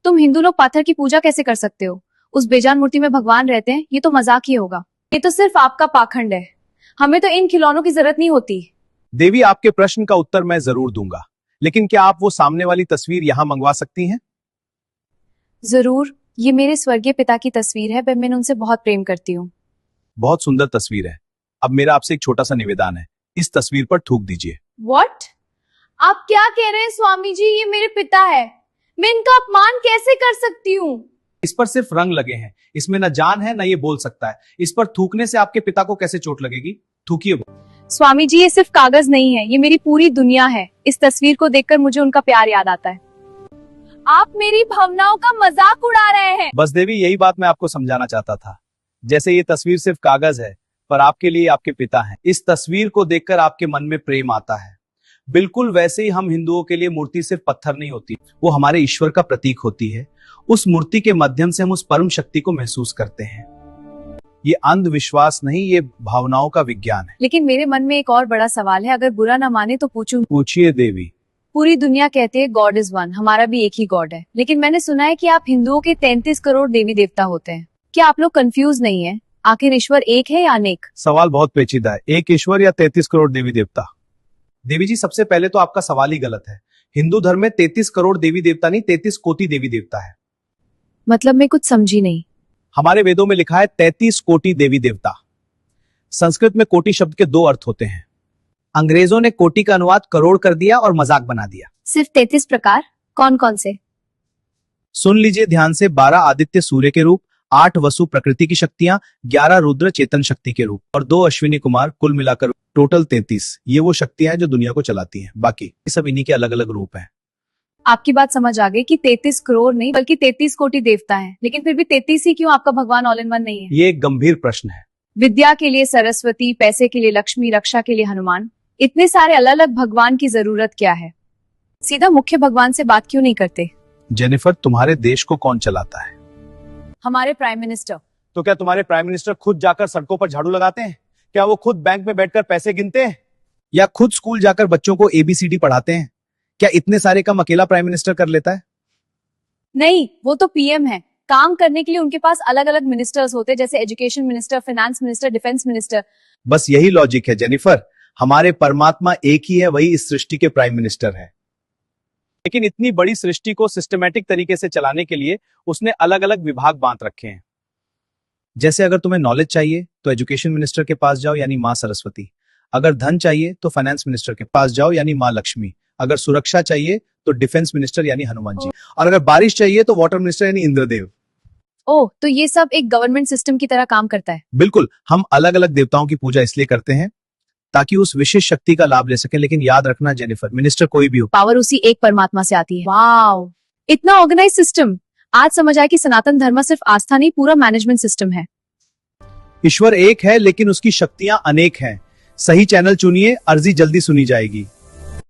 तुम हिंदू लोग पत्थर की पूजा कैसे कर सकते हो? उस बेजान मूर्ति में भगवान रहते हैं, ये तो मजाक ही होगा। ये तो सिर्फ आपका पाखंड है। हमें तो इन खिलौनों की जरूरत नहीं होती। देवी, आपके प्रश्न का उत्तर मैं जरूर दूंगा, लेकिन क्या आप वो सामने वाली तस्वीर यहाँ मंगवा सकती हैं? जरूर, ये मेरे स्वर्गीय पिता की तस्वीर है। मैं उनसे बहुत प्रेम करती हूँ। बहुत सुंदर तस्वीर है। अब मेरा आपसे एक छोटा सा निवेदन है, इस तस्वीर पर थूक दीजिए। What? आप क्या कह रहे हैं स्वामी जी? ये मेरे पिता है, मैं इनका अपमान कैसे कर सकती हूँ? इस पर सिर्फ रंग लगे हैं, इसमें न जान है न ये बोल सकता है। इस पर थूकने से आपके पिता को कैसे चोट लगेगी? थूकिए। स्वामी जी, ये सिर्फ कागज नहीं है, ये मेरी पूरी दुनिया है। इस तस्वीर को देखकर मुझे उनका प्यार याद आता है। आप मेरी भावनाओं का मजाक उड़ा रहे हैं। बस देवी, यही बात मैं आपको समझाना चाहता था। जैसे ये तस्वीर सिर्फ कागज है, पर आपके लिए आपके पिता हैं। इस तस्वीर को देखकर आपके मन में प्रेम आता है। बिल्कुल वैसे ही हम हिंदुओं के लिए मूर्ति सिर्फ पत्थर नहीं होती, वो हमारे ईश्वर का प्रतीक होती है। उस मूर्ति के माध्यम से हम उस परम शक्ति को महसूस करते हैं। ये अंधविश्वास नहीं, ये भावनाओं का विज्ञान है। लेकिन मेरे मन में एक और बड़ा सवाल है, अगर बुरा ना माने तो पूछूं? पूछिए देवी। पूरी दुनिया कहते हैं गॉड इज वन, हमारा भी एक ही गॉड है, लेकिन मैंने सुना है कि आप हिंदुओं के 33 करोड़ देवी देवता होते हैं। क्या आप लोग कंफ्यूज नहीं है? आखिर ईश्वर एक है या अनेक? सवाल बहुत पेचीदा है, एक ईश्वर या 33 करोड़ देवी देवता? देवी जी, सबसे पहले तो आपका सवाल ही गलत है। हिंदू धर्म में 33 करोड़ देवी देवता नहीं, 33 कोटि देवी देवता है। मतलब मैं कुछ समझी नहीं। हमारे वेदों में लिखा है 33 कोटि देवी देवता। संस्कृत में कोटि शब्द के दो अर्थ होते हैं। अंग्रेजों ने कोटि का अनुवाद करोड़ कर दिया और मजाक बना दिया। सिर्फ 33 प्रकार? कौन कौन से? सुन लीजिए ध्यान से। 12 आदित्य सूर्य के रूप, 8 वसु प्रकृति की शक्तियां, 11 रुद्र चेतन शक्ति के रूप और 2 अश्विनी कुमार, कुल मिलाकर टोटल 33। ये वो शक्तियां हैं जो दुनिया को चलाती हैं। बाकी सब इन्हीं के अलग अलग रूप हैं। आपकी बात समझ आ गई कि 33 करोड़ नहीं बल्कि 33 कोटि देवता हैं, लेकिन फिर भी 33 ही क्यों? आपका भगवान ऑल इन वन नहीं है? ये एक गंभीर प्रश्न है। विद्या के लिए सरस्वती, पैसे के लिए लक्ष्मी, रक्षा के लिए हनुमान, इतने सारे अलग अलग भगवान की जरूरत क्या है? सीधा मुख्य भगवान से बात क्यों नहीं करते? जेनिफर, तुम्हारे देश को कौन चलाता है? हमारे प्राइम मिनिस्टर। तो क्या तुम्हारे प्राइम मिनिस्टर खुद जाकर सड़कों पर झाड़ू लगाते हैं? क्या वो खुद बैंक में बैठकर पैसे गिनते हैं? या खुद स्कूल जाकर बच्चों को ABCD पढ़ाते हैं? क्या इतने सारे काम अकेला प्राइम मिनिस्टर कर लेता है? नहीं, वो तो PM है। काम करने के लिए उनके पास अलग अलग मिनिस्टर्स होते हैं, जैसे education minister, finance minister, defence minister. बस यही लॉजिक है जेनिफर। हमारे परमात्मा एक ही है, वही इस सृष्टि के प्राइम मिनिस्टर है। लेकिन इतनी बड़ी सृष्टि को सिस्टमैटिक तरीके से चलाने के लिए उसने अलग अलग विभाग बांट रखे हैं। जैसे अगर तुम्हें नॉलेज चाहिए तो एजुकेशन मिनिस्टर के पास जाओ, यानी माँ सरस्वती। अगर धन चाहिए तो फाइनेंस मिनिस्टर के पास जाओ, यानी माँ लक्ष्मी। अगर सुरक्षा चाहिए तो डिफेंस मिनिस्टर यानी हनुमान जी। और अगर बारिश चाहिए तो वाटर मिनिस्टर यानी इंद्रदेव। ओह, तो ये सब एक गवर्नमेंट सिस्टम की तरह काम करता है। बिल्कुल। हम अलग अलग देवताओं की पूजा इसलिए करते हैं ताकि उस विशेष शक्ति का लाभ ले सकें। लेकिन याद रखना जेनिफर, मिनिस्टर कोई भी हो, पावर उसी एक परमात्मा से आती है। वाव, इतना ऑर्गेनाइज सिस्टम। आज समझ आया कि सनातन धर्म सिर्फ आस्था नहीं, पूरा मैनेजमेंट सिस्टम है। ईश्वर एक है लेकिन उसकी शक्तियां अनेक हैं। सही चैनल चुनिए, अर्जी जल्दी सुनी जाएगी।